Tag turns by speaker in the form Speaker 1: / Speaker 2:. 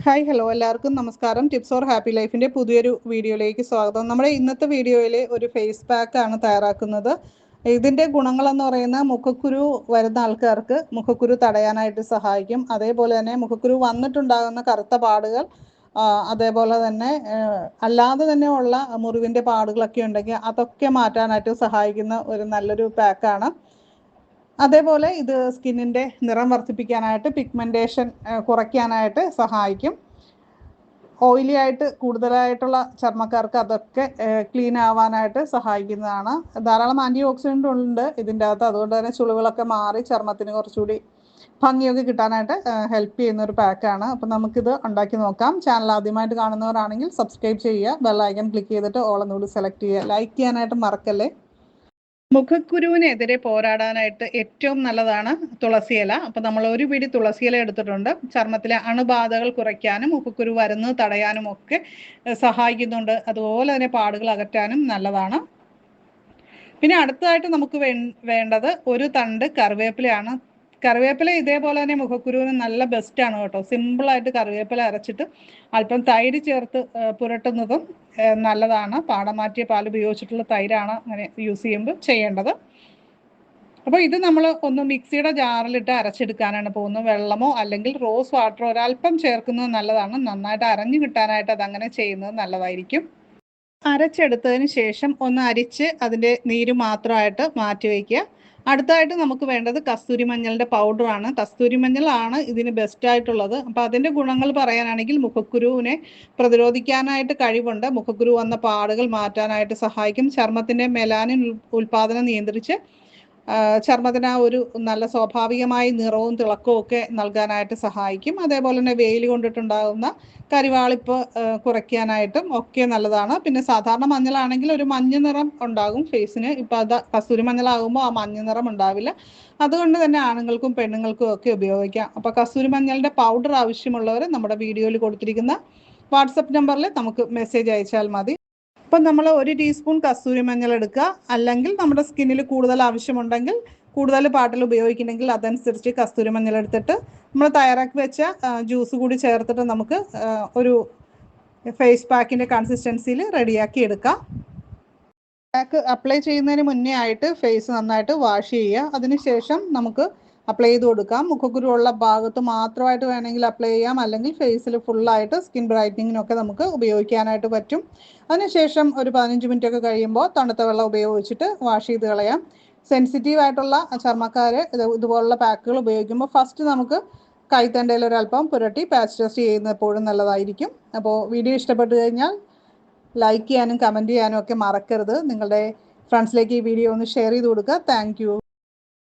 Speaker 1: Hi hello എല്ലാവർക്കും നമസ്കാരം. Tips or happy ലൈഫിൻ്റെ പുതിയൊരു വീഡിയോയിലേക്ക് സ്വാഗതം. നമ്മുടെ ഇന്നത്തെ വീഡിയോയിൽ ഒരു ഫേസ് പാക്കാണ് തയ്യാറാക്കുന്നത്. ഇതിൻ്റെ ഗുണങ്ങളെന്ന് പറയുന്ന മുഖക്കുരു വരുന്ന ആൾക്കാർക്ക് മുഖക്കുരു തടയാനായിട്ട് സഹായിക്കും. അതേപോലെ തന്നെ മുഖക്കുരു വന്നിട്ടുണ്ടാകുന്ന കറുത്ത പാടുകൾ, അതേപോലെ തന്നെ അല്ലാതെ തന്നെ ഉള്ള മുറിവിൻ്റെ പാടുകളൊക്കെ ഉണ്ടെങ്കിൽ അതൊക്കെ മാറ്റാനായിട്ട് സഹായിക്കുന്ന ഒരു നല്ലൊരു പാക്കാണ്. അതേപോലെ ഇത് സ്കിന്നിൻ്റെ നിറം വർദ്ധിപ്പിക്കാനായിട്ട്, പിഗ്മെൻറ്റേഷൻ കുറയ്ക്കാനായിട്ട് സഹായിക്കും. ഓയിലി ആയിട്ട് കൂടുതലായിട്ടുള്ള ചർമ്മക്കാർക്ക് അതൊക്കെ ക്ലീൻ ആവാനായിട്ട് സഹായിക്കുന്നതാണ്. ധാരാളം ആൻറ്റി ഓക്സിഡൻ്റ് ഉണ്ട് ഇതിൻ്റെ അകത്ത്. അതുകൊണ്ട് തന്നെ ചുളിവുകളൊക്കെ മാറി ചർമ്മത്തിന് കുറച്ചുകൂടി ഭംഗിയൊക്കെ കിട്ടാനായിട്ട് ഹെൽപ്പ് ചെയ്യുന്ന ഒരു പാക്കാണ്. അപ്പം നമുക്കിത് ഉണ്ടാക്കി നോക്കാം. ചാനൽ ആദ്യമായിട്ട് കാണുന്നവരാണെങ്കിൽ സബ്സ്ക്രൈബ് ചെയ്യുക, ബെൽ ഐക്കൺ ക്ലിക്ക് ചെയ്തിട്ട് ഓൾ എന്നുകൂടി സെലക്ട് ചെയ്യുക. ലൈക്ക് ചെയ്യാനായിട്ട് മറക്കല്ലേ. മുഖക്കുരുവിനെതിരെ പോരാടാനായിട്ട് ഏറ്റവും നല്ലതാണ് തുളസിയില. അപ്പോൾ നമ്മൾ ഒരു പിടി തുളസിയില എടുത്തിട്ടുണ്ട്. ചർമ്മത്തിലെ അണുബാധകൾ കുറയ്ക്കാനും മുഖക്കുരു വരുന്നത് തടയാനും ഒക്കെ സഹായിക്കുന്നുണ്ട്. അതുപോലെ തന്നെ പാടുകൾ അകറ്റാനും നല്ലതാണ്. പിന്നെ അടുത്തതായിട്ട് നമുക്ക് വേണ്ടത് ഒരു തണ്ട് കറിവേപ്പിലയാണ്. കറിവേപ്പില ഇതേപോലെ തന്നെ മുഖക്കുരുവിന് നല്ല ബെസ്റ്റാണ് കേട്ടോ. സിമ്പിളായിട്ട് കറിവേപ്പില അരച്ചിട്ട് അല്പം തൈര് ചേർത്ത് പുരട്ടുന്നതും നല്ലതാണ്. പാടമാറ്റിയ പാൽ ഉപയോഗിച്ചിട്ടുള്ള തൈരാണ് അങ്ങനെ യൂസ് ചെയ്യുമ്പോൾ ചെയ്യേണ്ടത്. അപ്പോൾ ഇത് നമ്മൾ ഒന്ന് മിക്സിയുടെ ജാറിലിട്ട് അരച്ചെടുക്കാനാണ് പോകുന്നത്. വെള്ളമോ അല്ലെങ്കിൽ റോസ് വാട്ടറോ ഒരല്പം ചേർക്കുന്നത് നല്ലതാണ്. നന്നായിട്ട് അരഞ്ഞു കിട്ടാനായിട്ട് അതങ്ങനെ ചെയ്യുന്നത് നല്ലതായിരിക്കും. അരച്ചെടുത്തതിന് ശേഷം ഒന്ന് അരിച്ച് അതിൻ്റെ നീര് മാത്രമായിട്ട് മാറ്റി വയ്ക്കുക. അടുത്തായിട്ട് നമുക്ക് വേണ്ടത് കസ്തൂരി മഞ്ഞളിൻ്റെ പൗഡറാണ്. കസ്തൂരി മഞ്ഞളാണ് ഇതിന് ബെസ്റ്റായിട്ടുള്ളത്. അപ്പോൾ അതിൻ്റെ ഗുണങ്ങൾ പറയാനാണെങ്കിൽ മുഖക്കുരുവിനെ പ്രതിരോധിക്കാനായിട്ട് കഴിവുണ്ട്. മുഖക്കുരു വന്ന പാടുകൾ മാറ്റാനായിട്ട് സഹായിക്കും. ചർമ്മത്തിൻ്റെ മെലാനിൻ ഉൽപ്പാദനം നിയന്ത്രിച്ച് ചർമ്മത്തിന് ആ ഒരു നല്ല സ്വാഭാവികമായ നിറവും തിളക്കവും ഒക്കെ നൽകാനായിട്ട് സഹായിക്കും. അതേപോലെ തന്നെ വെയിൽ കൊണ്ടിട്ടുണ്ടാകുന്ന കരിവാളിപ്പ് കുറയ്ക്കാനായിട്ടും ഒക്കെ നല്ലതാണ്. പിന്നെ സാധാരണ മഞ്ഞളാണെങ്കിൽ ഒരു മഞ്ഞ നിറം ഉണ്ടാകും ഫേസിന്. ഇപ്പോൾ അത് കസ്തൂരി മഞ്ഞളാകുമ്പോൾ ആ മഞ്ഞ നിറം ഉണ്ടാവില്ല. അതുകൊണ്ട് തന്നെ ആണുങ്ങൾക്കും പെണ്ണുങ്ങൾക്കും ഒക്കെ ഉപയോഗിക്കാം. അപ്പോൾ കസ്തൂരി മഞ്ഞളിൻ്റെ പൗഡർ ആവശ്യമുള്ളവർ നമ്മുടെ വീഡിയോയിൽ കൊടുത്തിരിക്കുന്ന വാട്സപ്പ് നമ്പറിൽ നമുക്ക് മെസ്സേജ് അയച്ചാൽ മതി. അപ്പം നമ്മൾ 1 ടീസ്പൂൺ കസ്തൂരി മഞ്ഞൾ എടുക്കുക. അല്ലെങ്കിൽ നമ്മുടെ സ്കിന്നിൽ കൂടുതൽ ആവശ്യമുണ്ടെങ്കിൽ, കൂടുതൽ പാട്ടിൽ ഉപയോഗിക്കണമെങ്കിൽ അതനുസരിച്ച് കസ്തൂരി മഞ്ഞൾ എടുത്തിട്ട് നമ്മൾ തയ്യാറാക്കി വെച്ച ജ്യൂസ് കൂടി ചേർത്തിട്ട് നമുക്ക് ഒരു ഫേസ് പാക്കിൻ്റെ കൺസിസ്റ്റൻസിയിൽ റെഡിയാക്കി എടുക്കാം. പാക്ക് അപ്ലൈ ചെയ്യുന്നതിന് മുന്നേ ആയിട്ട് ഫേസ് നന്നായിട്ട് വാഷ് ചെയ്യുക. അതിനുശേഷം നമുക്ക് അപ്ലൈ ചെയ്ത് കൊടുക്കാം. മുഖക്കുരു ഉള്ള ഭാഗത്ത് മാത്രമായിട്ട് വേണമെങ്കിൽ അപ്ലൈ ചെയ്യാം, അല്ലെങ്കിൽ ഫേസിൽ ഫുള്ളായിട്ട് സ്കിൻ ബ്രൈറ്റനിങ്ങിനൊക്കെ നമുക്ക് ഉപയോഗിക്കാനായിട്ട് പറ്റും. അതിനുശേഷം ഒരു 15 മിനിറ്റ് ഒക്കെ കഴിയുമ്പോൾ തണുത്ത വെള്ളം ഉപയോഗിച്ചിട്ട് വാഷ് ചെയ്ത് കളയാം. സെൻസിറ്റീവ് ആയിട്ടുള്ള ചർമ്മക്കാർ ഇതുപോലുള്ള പാക്കുകൾ ഉപയോഗിക്കുമ്പോൾ ഫസ്റ്റ് നമുക്ക് കൈത്തണ്ടയിൽ ഒരല്പം പുരട്ടി പാച്ച് ടെസ്റ്റ് ചെയ്യുന്നത് എപ്പോഴും നല്ലതായിരിക്കും. അപ്പോൾ വീഡിയോ ഇഷ്ടപ്പെട്ടു കഴിഞ്ഞാൽ ലൈക്ക് ചെയ്യാനും കമൻറ്റ് ചെയ്യാനും ഒക്കെ മറക്കരുത്. നിങ്ങളുടെ ഫ്രണ്ട്സിലേക്ക് ഈ വീഡിയോ ഒന്ന് ഷെയർ ചെയ്ത് കൊടുക്കുക. താങ്ക്